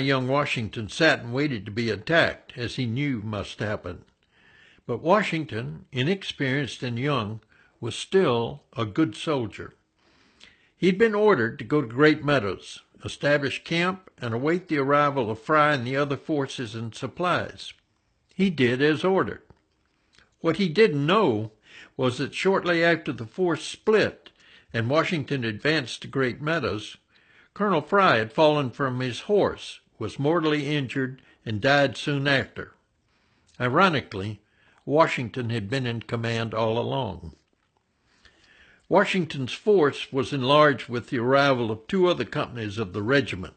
young Washington sat and waited to be attacked, as he knew must happen. But Washington, inexperienced and young, was still a good soldier. He'd been ordered to go to Great Meadows, establish camp, and await the arrival of Fry and the other forces and supplies. He did as ordered. What he didn't know was that shortly after the force split and Washington advanced to Great Meadows, Colonel Fry had fallen from his horse, was mortally injured, and died soon after. Ironically, Washington had been in command all along. Washington's force was enlarged with the arrival of 2 other companies of the regiment.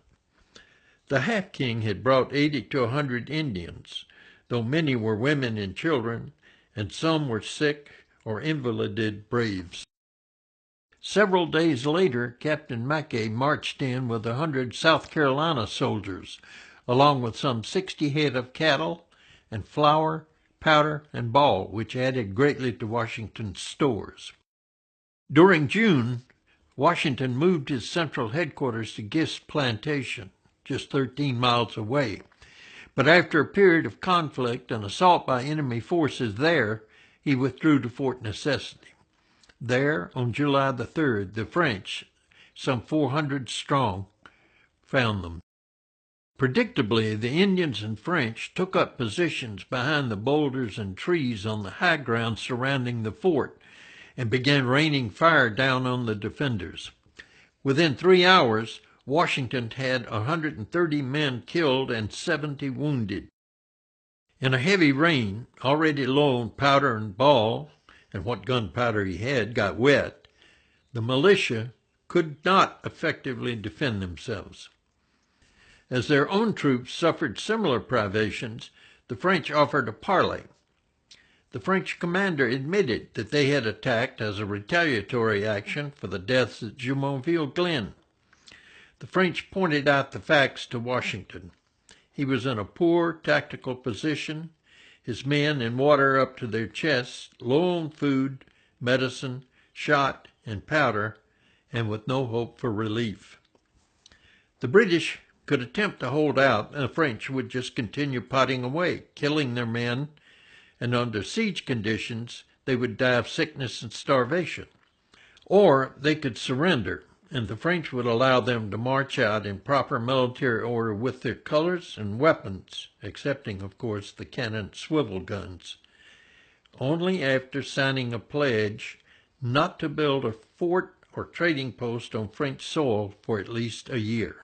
The Half-King had brought 80 to 100 Indians, though many were women and children, and some were sick or invalided braves. Several days later, Captain Mackay marched in with 100 South Carolina soldiers, along with some 60 head of cattle, and flour, powder, and ball, which added greatly to Washington's stores. During June, Washington moved his central headquarters to Gist Plantation, just 13 miles away. But after a period of conflict and assault by enemy forces there, he withdrew to Fort Necessity. There, on July the 3rd, the French, some 400 strong, found them. Predictably, the Indians and French took up positions behind the boulders and trees on the high ground surrounding the fort and began raining fire down on the defenders. Within 3 hours, Washington had 130 men killed and 70 wounded. In a heavy rain, already low on powder and ball, and what gunpowder he had got wet, the militia could not effectively defend themselves. As their own troops suffered similar privations, the French offered a parley. The French commander admitted that they had attacked as a retaliatory action for the deaths at Jumonville Glen. The French pointed out the facts to Washington. He was in a poor tactical position, his men in water up to their chests, low on food, medicine, shot, and powder, and with no hope for relief. The British could attempt to hold out, and the French would just continue potting away, killing their men, and under siege conditions, they would die of sickness and starvation. Or they could surrender, and the French would allow them to march out in proper military order with their colors and weapons, excepting, of course, the cannon swivel guns, only after signing a pledge not to build a fort or trading post on French soil for at least a year.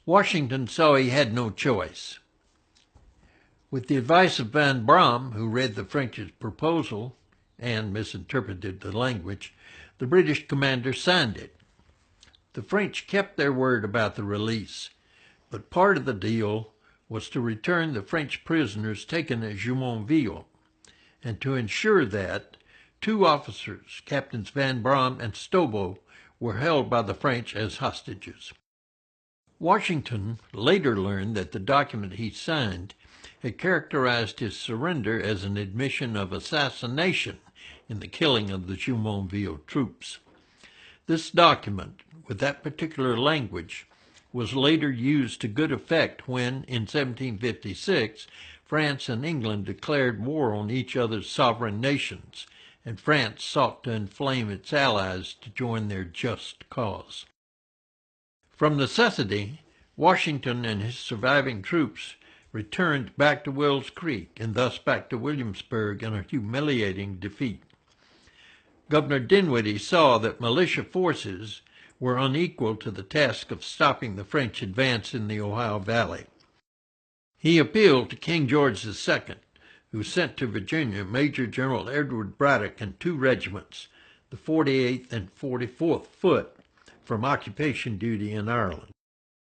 Washington saw he had no choice. With the advice of Van Braam, who read the French's proposal and misinterpreted the language, the British commander signed it. The French kept their word about the release, but part of the deal was to return the French prisoners taken at Jumonville, and to ensure that 2 officers, Captains Van Braam and Stobo, were held by the French as hostages. Washington later learned that the document he signed had characterized his surrender as an admission of assassination in the killing of the Jumonville troops. This document, with that particular language, was later used to good effect when, in 1756, France and England declared war on each other's sovereign nations, and France sought to inflame its allies to join their just cause. From necessity, Washington and his surviving troops returned back to Wills Creek and thus back to Williamsburg in a humiliating defeat. Governor Dinwiddie saw that militia forces were unequal to the task of stopping the French advance in the Ohio Valley. He appealed to King George II, who sent to Virginia Major General Edward Braddock and 2 regiments, the 48th and 44th Foot, from occupation duty in Ireland.